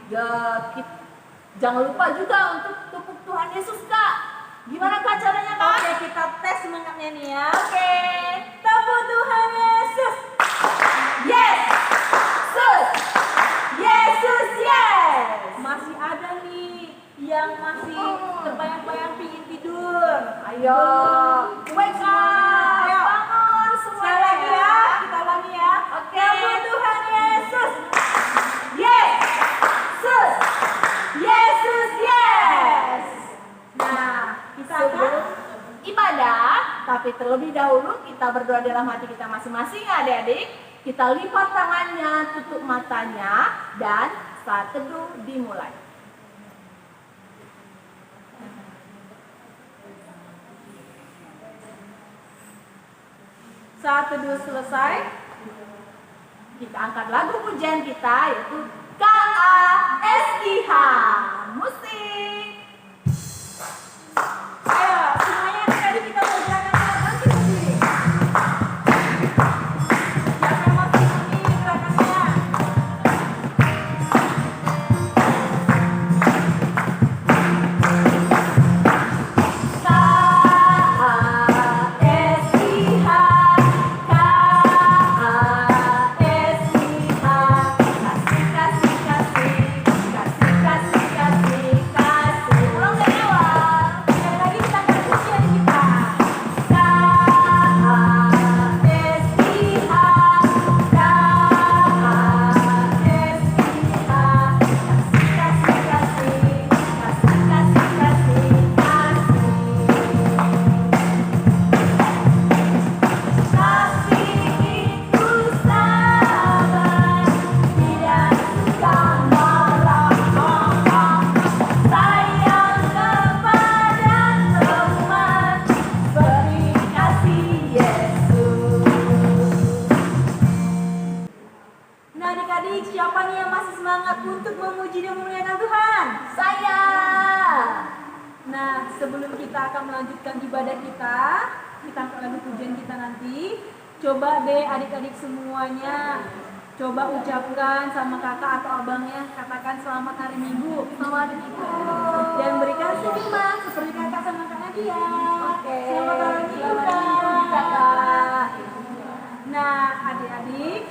Ya, jangan lupa juga untuk tepuk Tuhan Yesus, Kak. Gimana Kak caranya, Kak? Oke, kita tes semangatnya nih ya. Oke. Tepuk Tuhan Yesus. Yes. Sus. Yesus, yes. Masih ada nih yang masih terbayang-bayang pingin tidur. Ayo, wake up. Ayo. Bangun Sekali lagi semuanya. ya, kita ulangi ya. Oke. Tepuk Tuhan Yesus. Yes. Sus. Yesus, yes. Nah, kita Sebelum akan ibadah, tapi terlebih dahulu kita berdoa dalam hati kita masing-masing, adik-adik. Kita lipat tangannya, tutup matanya, dan saat teduh dimulai. saat teduh selesai. Kita angkat lagu pujian kita, yaitu KASIH. Musik. Ayo, semuanya tadi kita berjalan bangkit berdiri. Siapa yang mau ikuti gerakannya? KASIH, KASIH, kasih, kasih, kasih, kasih, kasih, kasih, kasih. Ulang dari awal. Sekali lagi kita angkat pujian kita. KASIH, KASIH, kasih, kasih, kasih, kasih, kasih, kasih, kasih. Kasih itu sabar, tidak suka marah. Sayang kepada teman, beri kasih Yesus. Nah adik-adik, siapa nih yang masih semangat untuk memuji dan memuliakan Tuhan? Saya. Nah, sebelum kita akan melanjutkan ibadah kita angkat lagu pujian kita nanti. Coba deh adik-adik semuanya, coba ucapkan sama kakak atau abangnya, katakan selamat hari Minggu. Selamat hari Minggu. Dan berikan senyuman seperti kakak sama Kak Nadia. Oke. Selamat hari Minggu, Selamat Kak. Minggu, Kakak. Nah, adik-adik,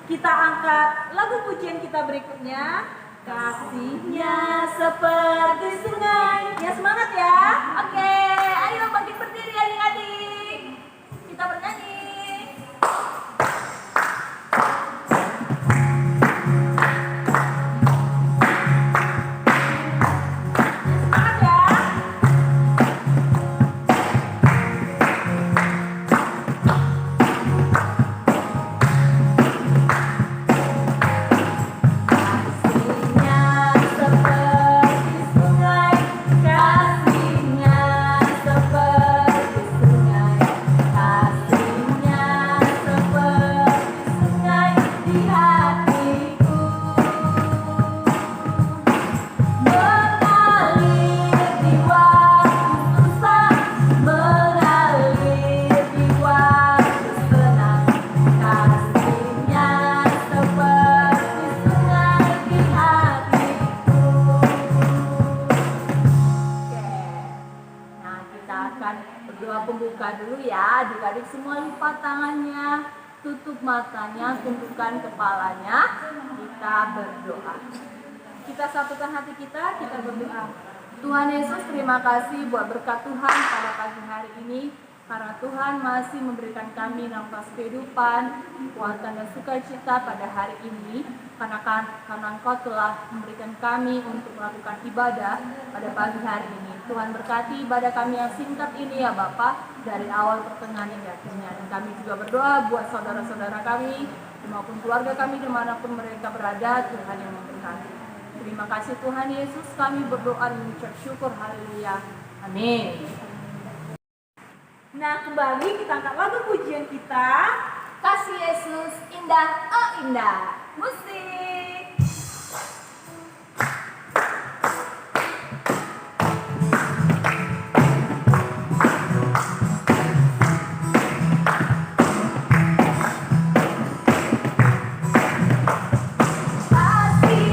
kita angkat lagu pujian kita berikutnya. Kasihnya seperti sungai. Ya semangat ya. Oke, ayo bangkit berdiri adik-adik. Kita bernyanyi. Semangat ya. Kasihnya seperti sungai, kasihnya seperti sungai, kasihnya seperti sungai di hatiku. Mengalir di waktu susah, mengalir di waktu senang, kasihnya seperti sungai di hatiku. Oke, nah kita akan berdoa pembuka dulu ya. Adik-adik semua lipat tangannya, tutup matanya, tundukkan kepalanya. Kita berdoa. Kita satukan hati kita berdoa. Tuhan Yesus, terima kasih buat berkat Tuhan pada pagi hari ini. Karena Tuhan masih memberikan kami nafas kehidupan, kekuatan dan sukacita pada hari ini. Karena Engkau telah memberikan kami untuk melakukan ibadah pada pagi hari ini. Tuhan berkati ibadah kami yang singkat ini ya Bapa, dari awal pertengahan hingga akhirnya. Dan kami juga berdoa buat saudara-saudara kami maupun keluarga kami dimanapun mereka berada, Tuhan yang memberkati. Terima kasih Tuhan Yesus, kami berdoa dan mengucap syukur, haleluya, amin. Nah, kembali kita angkat lagu pujian kita. Kasih Yesus, indah, oh indah. Musik. Kasih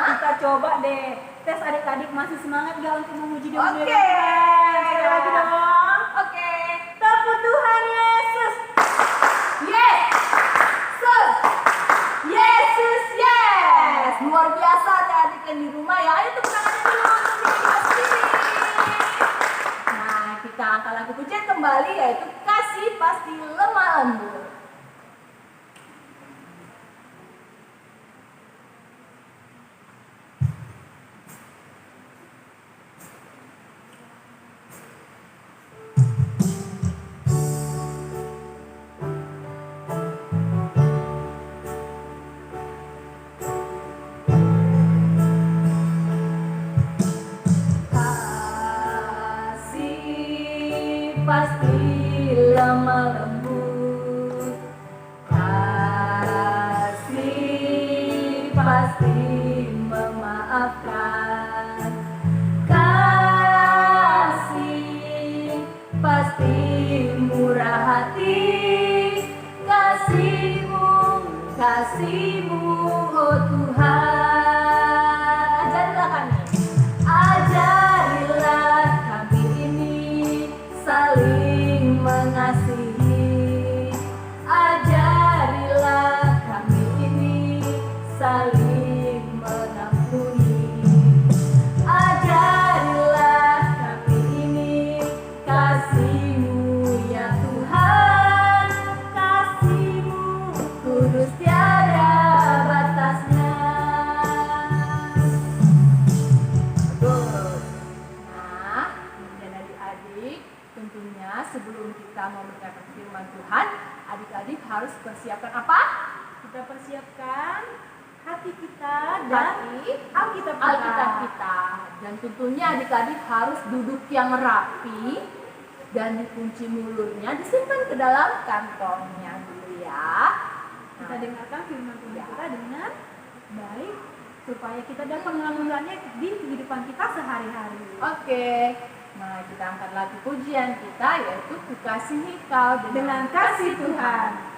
Kita coba deh. Tes adik-adik masih semangat gak untuk memuji dan Oke. memuliakan Tuhan? Sekali lagi dong. Oke. Tepuk Tuhan Yesus. Yes. Sus. Yesus, yes. Luar biasa adik-adik yang di rumah ya. Ayo tepuk tangannya dulu untuk diri kita sendiri. Nah, kita angkat lagu pujian kembali yaitu kasih pasti lemah lembut. Pasti lemah lembut, kasih pasti memaafkan, kasih pasti murah hati, kasihmu oh Tuhan. Ajarilah kami ini saling mengasihi, ajarilah kami ini saling mengampuni, ajarilah kami ini kasih-Mu ya Tuhan, kasih-Mu kudus tiada batasnya. Nah, kemudian adik-adik, tentunya sebelum kita mau mendengarkan firman Tuhan, adik-adik harus persiapkan apa? Kita persiapkan hati kita dan Alkitab kita. Dan tentunya adik-adik harus duduk yang rapi dan dikunci mulutnya, disimpan ke dalam kantongnya dulu ya. Kita dengarkan firman Tuhan kita dengan baik supaya kita dapat mengamalkannya di kehidupan kita sehari-hari. Oke. Nah, kita angkat lagi pujian kita yaitu Kukasihi Kau Dengan kasih Tuhan.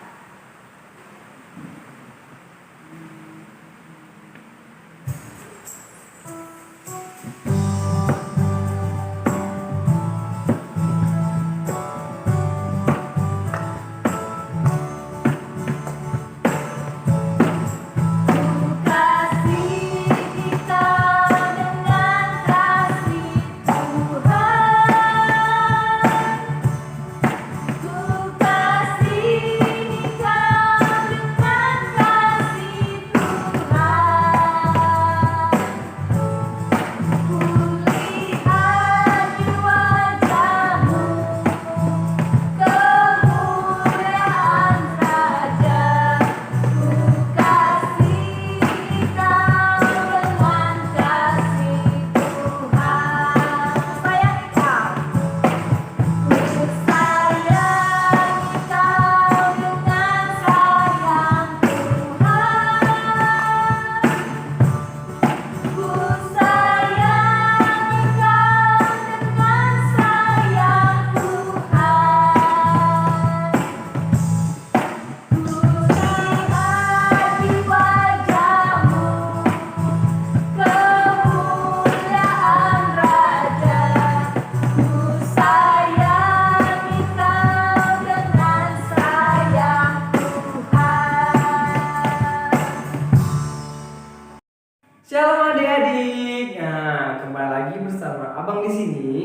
Shalom adik-adik. Nah, kembali lagi bersama Abang di sini.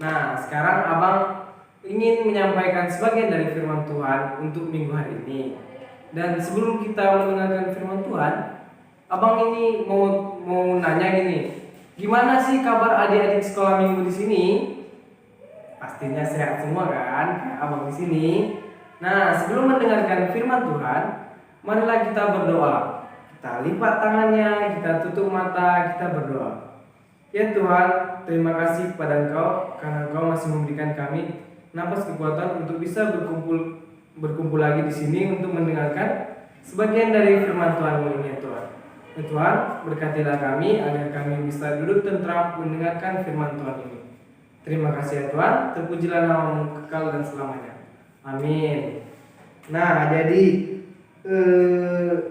Nah, sekarang Abang ingin menyampaikan sebagian dari firman Tuhan untuk minggu hari ini. Dan sebelum kita mendengarkan firman Tuhan, Abang ini mau nanya gini. Gimana sih kabar adik-adik sekolah minggu di sini? Pastinya sehat semua kan, kayak Abang di sini. Nah, sebelum mendengarkan firman Tuhan, marilah kita berdoa. Kita lipat tangannya, kita tutup mata, kita berdoa. Ya Tuhan, terima kasih kepada Engkau karena Engkau masih memberikan kami napas kekuatan untuk bisa berkumpul lagi di sini untuk mendengarkan sebagian dari firman Tuhan-Mu ini ya Tuhan. Ya Tuhan, berkatilah kami agar kami bisa duduk tentram mendengarkan firman Tuhan ini. Terima kasih ya Tuhan, terpujilah nama-Mu kekal dan selamanya. Amin. Nah, jadi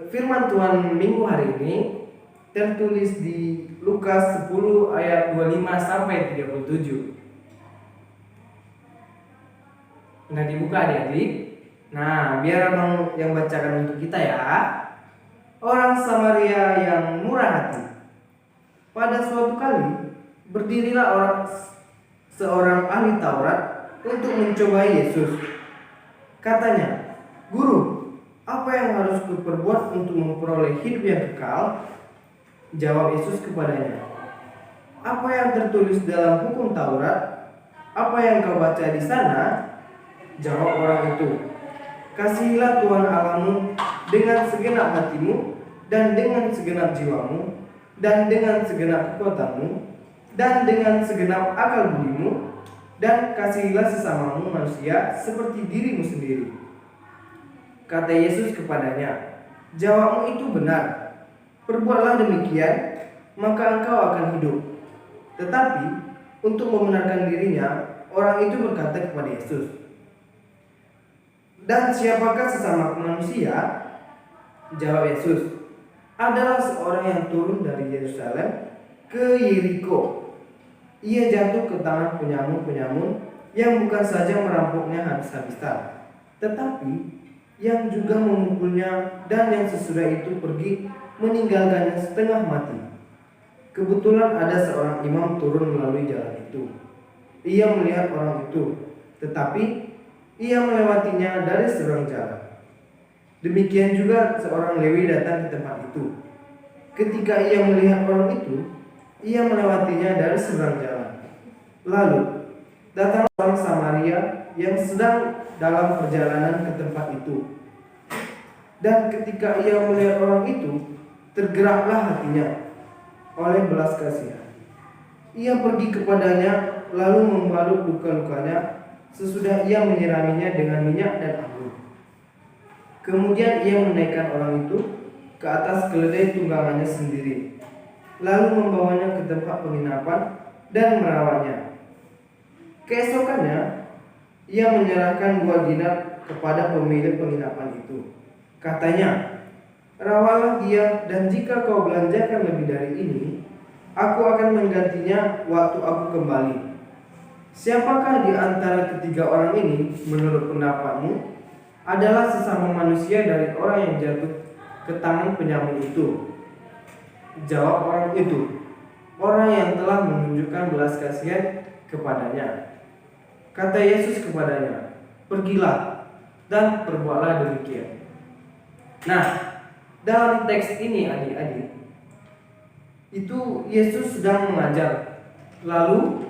firman Tuhan minggu hari ini tertulis di Lukas 10 ayat 25 sampai 37. Nah, dibuka adik-adik. Nah, biar abang yang bacakan untuk kita ya. Orang Samaria yang murah hati. Pada suatu kali, berdirilah seorang ahli Taurat untuk mencobai Yesus. Katanya, "Guru, apa yang harus kuperbuat untuk memperoleh hidup yang kekal?" Jawab Yesus kepadanya, "Apa yang tertulis dalam hukum Taurat? Apa yang kau baca di sana?" Jawab orang itu, "Kasihilah Tuhan Allahmu dengan segenap hatimu, dan dengan segenap jiwamu, dan dengan segenap kekuatanmu, dan dengan segenap akal budimu, dan kasihilah sesamamu manusia seperti dirimu sendiri." Kata Yesus kepadanya, "Jawabmu itu benar. Perbuatlah demikian, maka engkau akan hidup." Tetapi untuk membenarkan dirinya, orang itu berkata kepada Yesus, "Dan siapakah sesamaku manusia?" Jawab Yesus, "Adalah seorang yang turun dari Yerusalem ke Yeriko. Ia jatuh ke tangan penyamun-penyamun yang bukan saja merampoknya habis-habisan, tetapi yang juga memukulnya, dan yang sesudah itu pergi meninggalkannya setengah mati. Kebetulan ada seorang imam turun melalui jalan itu. Ia melihat orang itu, tetapi ia melewatinya dari seberang jalan. Demikian juga seorang Lewi datang ke tempat itu. Ketika ia melihat orang itu, ia melewatinya dari seberang jalan. Lalu datang orang Samaria yang sedang dalam perjalanan ke tempat itu. Dan ketika ia melihat orang itu, tergeraklah hatinya oleh belas kasihan. Ia pergi kepadanya, lalu membalut luka-lukanya. Sesudah ia menyiraminya dengan minyak dan anggur. Kemudian ia menaikkan orang itu ke atas keledai tunggangannya sendiri, lalu membawanya ke tempat penginapan dan merawatnya. Keesokannya ia menyerahkan 2 dinar kepada pemilik penginapan itu. Katanya, "Rawatlah dia, dan jika kau belanjakan lebih dari ini, aku akan menggantinya waktu aku kembali." Siapakah di antara ketiga orang ini menurut pendapatmu adalah sesama manusia dari orang yang jatuh ke tangan penyamun itu? Jawab orang itu, "Orang yang telah menunjukkan belas kasihan kepadanya." Kata Yesus kepadanya, "Pergilah dan perbuatlah demikian." Nah, dalam teks ini adik-adik, itu Yesus sedang mengajar. Lalu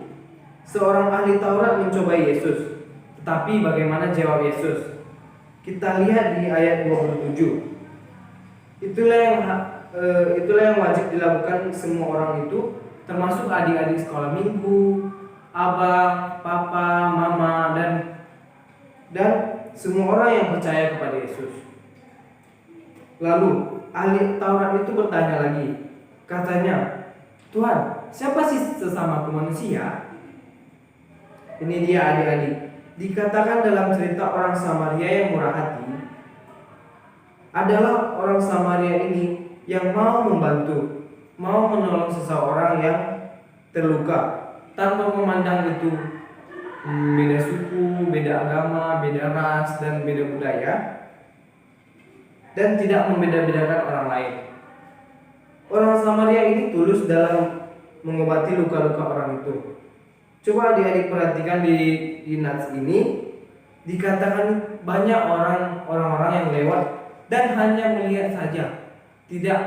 seorang ahli Taurat mencobai Yesus. Tetapi bagaimana jawab Yesus? Kita lihat di ayat 27. Itulah yang wajib dilakukan semua orang itu, termasuk adik-adik sekolah minggu, abang, papa, mama, dan semua orang yang percaya kepada Yesus. Lalu ahli Taurat itu bertanya lagi. Katanya, "Tuhan, siapa sih sesamaku manusia?" Ini dia adik-adik. Dikatakan dalam cerita orang Samaria yang murah hati, adalah orang Samaria ini yang mau membantu, mau menolong seseorang yang terluka, tanpa memandang itu beda suku, beda agama, beda ras, dan beda budaya, dan tidak membeda-bedakan orang lain. Orang Samaria ini tulus dalam mengobati luka-luka orang itu. Coba adik-adik perhatikan di nats ini, dikatakan banyak orang-orang yang lewat dan hanya melihat saja, tidak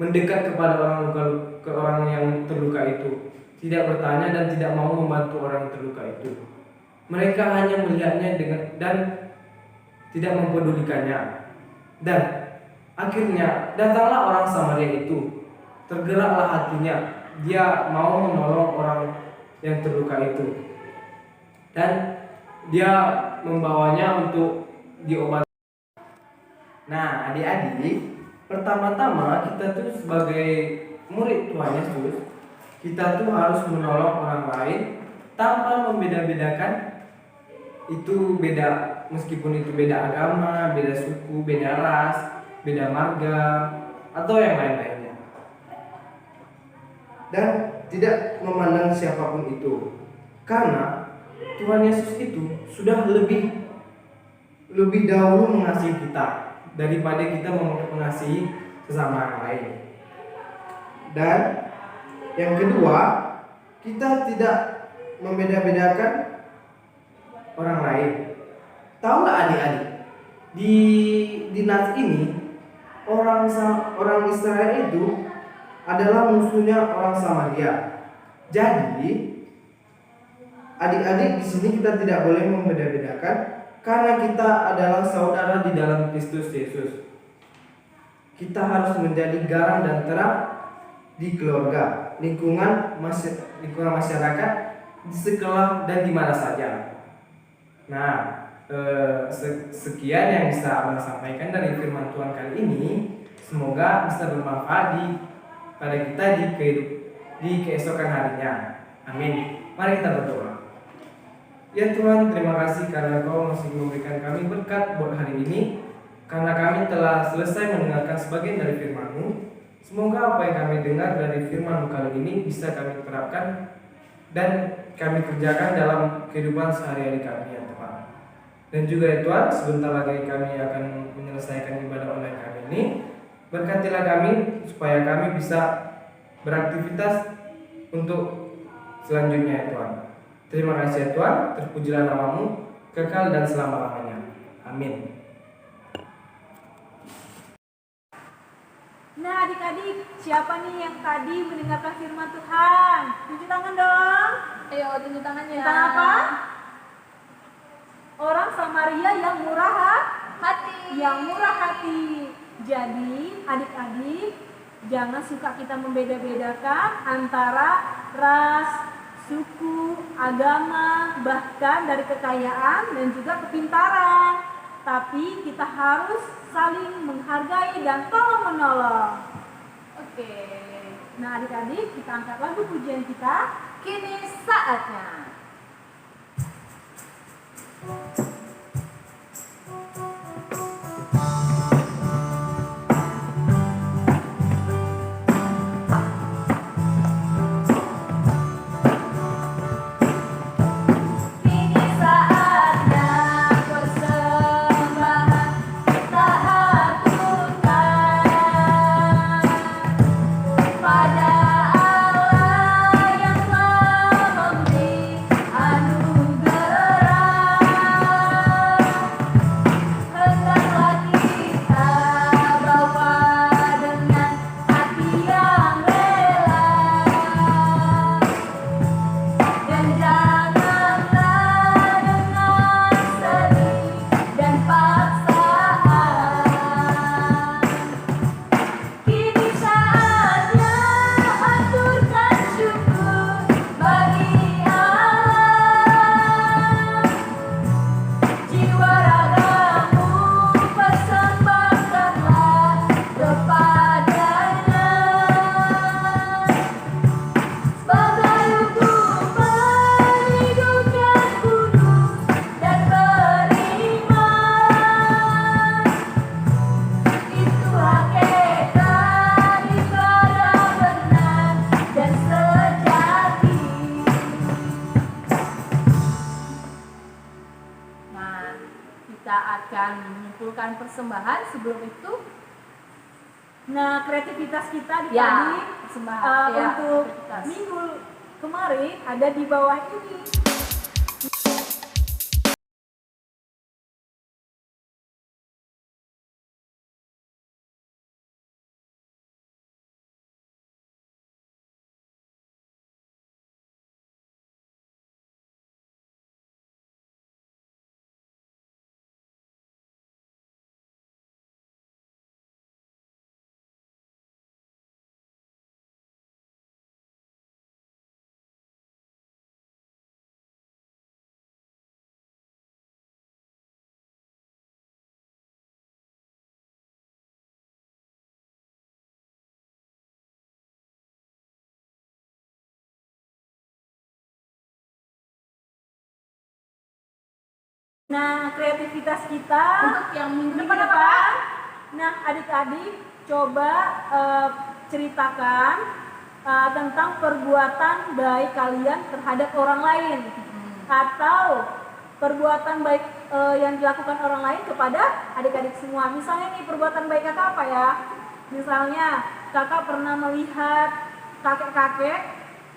mendekat kepada orang yang terluka itu, tidak bertanya dan tidak mau membantu orang yang terluka itu. Mereka hanya melihatnya dan tidak mempedulikannya. Dan akhirnya datanglah orang Samaria itu, tergeraklah hatinya. Dia mau menolong orang yang terluka itu, dan dia membawanya untuk diobati. Nah, adik-adik, pertama-tama kita tuh sebagai murid Tuhan Yesus, kita tuh harus menolong orang lain tanpa membeda-bedakan itu beda, meskipun itu beda agama, beda suku, beda ras, beda marga, atau yang lain-lainnya. Dan tidak memandang siapapun itu, karena Tuhan Yesus itu sudah lebih dahulu mengasihi kita daripada kita mengasihi sesama yang lain. Dan yang kedua, kita tidak membeda-bedakan orang lain. Tahulah adik-adik, di Nats ini orang Israel itu adalah musuhnya orang Samaria. Jadi adik-adik di sini kita tidak boleh membeda-bedakan karena kita adalah saudara di dalam Kristus Yesus. Kita harus menjadi garam dan terang di keluarga, lingkungan masyarakat, di sekolah dan di mana saja. Nah, sekian yang bisa Abang sampaikan dari firman Tuhan kali ini. Semoga bisa bermanfaat pada kita di keesokan harinya. Amin. Mari kita berdoa. Ya Tuhan, terima kasih karena Kau masih memberikan kami berkat buat hari ini, karena kami telah selesai mendengarkan sebagian dari firman-Mu. Semoga apa yang kami dengar dari firman-Mu kali ini bisa kami terapkan dan kami kerjakan dalam kehidupan sehari-hari kami ya Tuhan. Dan juga ya Tuhan, sebentar lagi kami akan menyelesaikan ibadah online kami ini. Berkatilah kami supaya kami bisa beraktivitas untuk selanjutnya ya Tuhan. Terima kasih ya Tuhan, terpujilah nama-Mu kekal dan selama-lamanya. Amin. Nah adik-adik, siapa nih yang tadi mendengarkan firman Tuhan? Tunjuk tangan dong. Ayo tunjuk tangannya. Tentang apa? Orang Samaria yang murah Hati. yang murah hati. Jadi adik-adik, jangan suka kita membeda-bedakan antara ras, suku, agama, bahkan dari kekayaan dan juga kepintaran. Tapi kita harus saling menghargai dan tolong menolong. Oke. Nah adik-adik, kita angkat lagu pujian kita. Kini saatnya. Kini saatnya persembahan kita haturkan pada Allah yang telah memberi anugerah. Hendaklah kita bawa dengan hati yang rela, dan janganlah dengan sedih dan paksaan. Kini saatnya haturkan syukur bagi Allah. Jiwa ragamu persembahkanlah kepadanya sebagai hukuman hidup yang kudus dan beriman. Itu hakikat ibadah benar dan sejati. Nah, kita akan menyimpulkan persembahan. Sebelum itu, Nah kreativitas kita ya, adik-adik persembahan ya, untuk kreativitas. minggu kemarin ada di bawah ini. Nah kreativitas kita Untuk yang minggu depan depan, apa? Nah, adik-adik coba ceritakan tentang perbuatan baik kalian terhadap orang lain atau perbuatan baik yang dilakukan orang lain kepada adik-adik semua. Misalnya nih, perbuatan baik kakak apa ya? Misalnya kakak pernah melihat kakek-kakek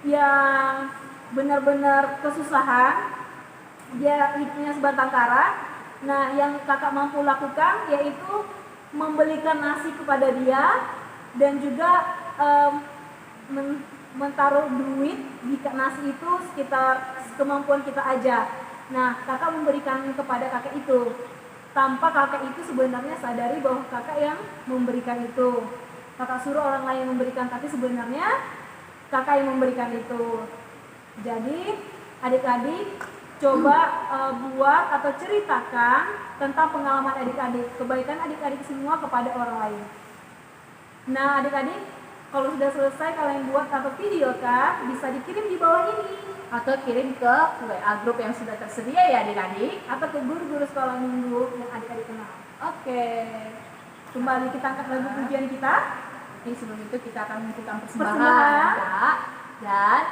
yang benar-benar kesusahan, dia hidupnya sebatang kara. Nah, yang kakak mampu lakukan yaitu membelikan nasi kepada dia dan juga mentaruh duit di nasi itu sekitar kemampuan kita aja. Nah, kakak memberikan kepada kakek itu tanpa kakek itu sebenarnya sadari bahwa kakak yang memberikan itu. Kakak suruh orang lain memberikan, tapi sebenarnya kakak yang memberikan itu. Jadi adik-adik coba buat atau ceritakan tentang pengalaman adik-adik, kebaikan adik-adik semua kepada orang lain. Nah, adik-adik, kalau sudah selesai kalian buat atau video kan, bisa dikirim di bawah ini Atau kirim ke WA grup yang sudah tersedia ya adik-adik. atau ke guru-guru sekolah minggu yang adik-adik kenal. Oke. Kembali kita angkat lagu pujian kita. Jadi sebelum itu kita akan menentukan Persembahan. persembahan ya. Dan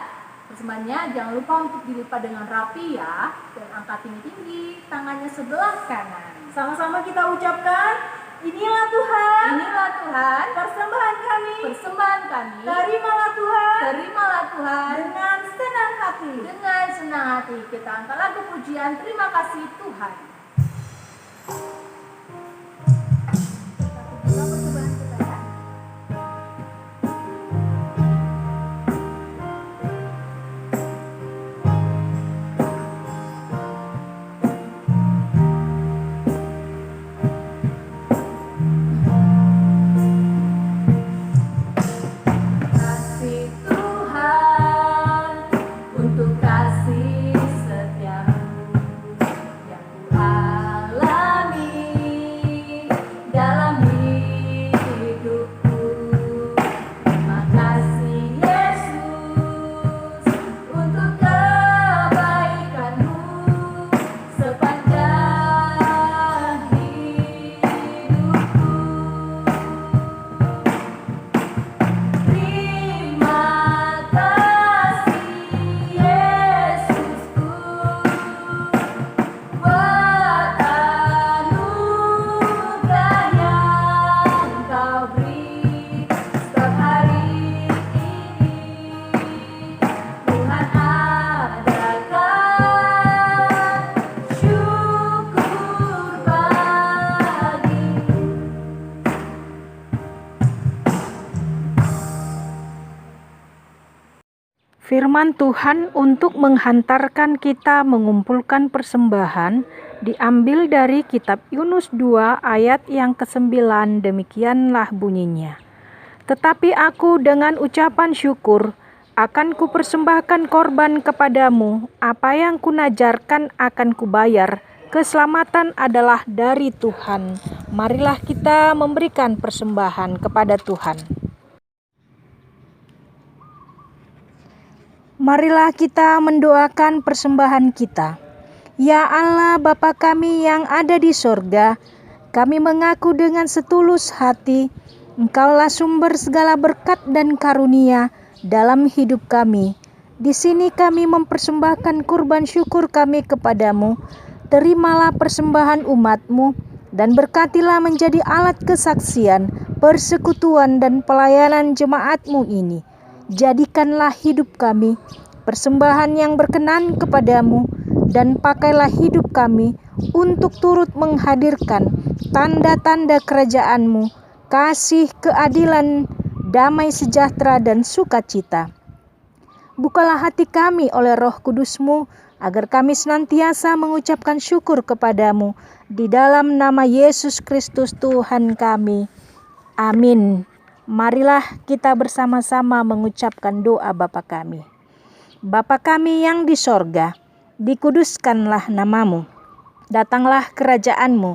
persembahannya jangan lupa untuk dilipat dengan rapi ya. Dan angkat tinggi-tinggi, tangannya sebelah kanan. Sama-sama kita ucapkan, inilah Tuhan, Inilah Tuhan, persembahan kami. persembahan kami. Terimalah Tuhan Terimalah Tuhan dengan senang hati. dengan senang hati. Kita angkat lagu pujian, terima kasih Tuhan. Kita persembahan kita ya. Kasih Tuhan untuk kasih setiamu yang kualami dalam hidupku. Terima kasih Yesus untuk kebaikanmu sepanjang hidupku. Terima kasih Yesusku buat anugerah yang Kau beri setiap hari ini. Tuhan adakan syukur bagimu. Firman Tuhan untuk menghantarkan kita mengumpulkan persembahan diambil dari kitab Yunus 2 ayat yang ke-9, demikianlah bunyinya. Tetapi aku dengan ucapan syukur akan kupersembahkan korban kepadamu, apa yang kunajarkan akan kubayar, keselamatan adalah dari Tuhan. Marilah kita memberikan persembahan kepada Tuhan. Marilah kita mendoakan persembahan kita. Ya Allah Bapa kami yang ada di sorga, kami mengaku dengan setulus hati, Engkaulah sumber segala berkat dan karunia dalam hidup kami. Di sini kami mempersembahkan kurban syukur kami kepadamu. Terimalah persembahan umat-Mu dan berkatilah menjadi alat kesaksian, persekutuan dan pelayanan jemaat-Mu ini. Jadikanlah hidup kami persembahan yang berkenan kepadamu, dan pakailah hidup kami untuk turut menghadirkan tanda-tanda kerajaan-Mu, kasih, keadilan, damai sejahtera dan sukacita. Bukalah hati kami oleh Roh Kudus-Mu, agar kami senantiasa mengucapkan syukur kepadamu, di dalam nama Yesus Kristus Tuhan kami. Amin. Marilah kita bersama-sama mengucapkan doa Bapa kami. Bapa kami yang di sorga, dikuduskanlah namamu. Datanglah kerajaan-Mu,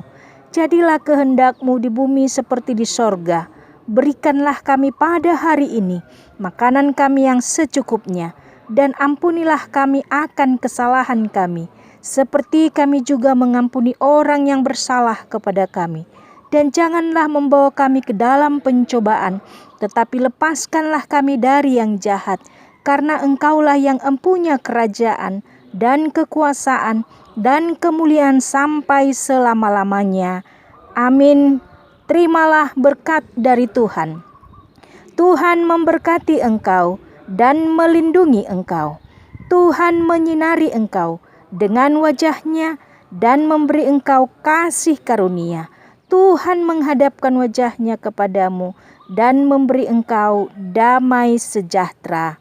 jadilah kehendak-Mu di bumi seperti di sorga. Berikanlah kami pada hari ini makanan kami yang secukupnya, dan ampunilah kami akan kesalahan kami, seperti kami juga mengampuni orang yang bersalah kepada kami. dan janganlah membawa kami ke dalam pencobaan, tetapi lepaskanlah kami dari yang jahat. Karena Engkaulah yang empunya kerajaan dan kekuasaan dan kemuliaan sampai selama-lamanya. Amin. Terimalah berkat dari Tuhan. Tuhan memberkati engkau dan melindungi engkau. Tuhan menyinari engkau dengan wajah-Nya dan memberi engkau kasih karunia. Tuhan menghadapkan wajah-Nya kepadamu dan memberi engkau damai sejahtera.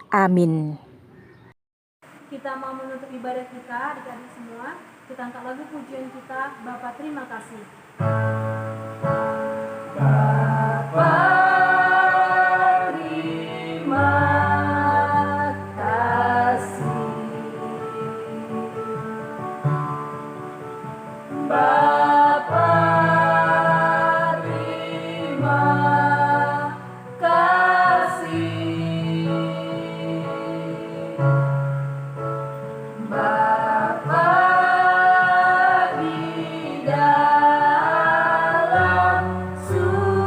Amin. Kita mau menutup ibadah kita, adik-adik semua. Kita angkat lagu pujian kita, Bapa terima kasih. Bapa terima kasih. Bapa terima kasih. Bapa di dalam surga,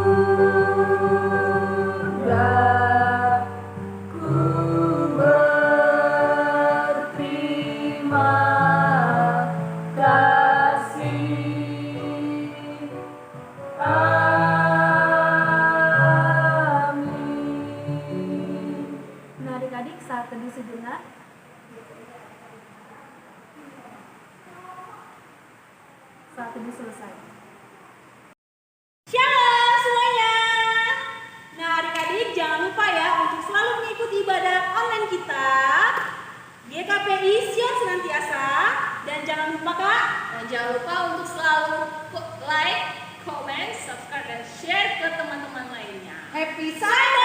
ku berterima kasih. Amin. Nah adik-adik, saat teduh sejenak. Saat teduh selesai. Shalom semuanya. Nah adik-adik, jangan lupa ya untuk selalu mengikuti ibadah online kita GKPI Sion Senantiasa. Dan jangan lupa Kak, Dan jangan lupa untuk selalu like, comment, subscribe, dan share ke teman-teman lainnya. happy Sunday.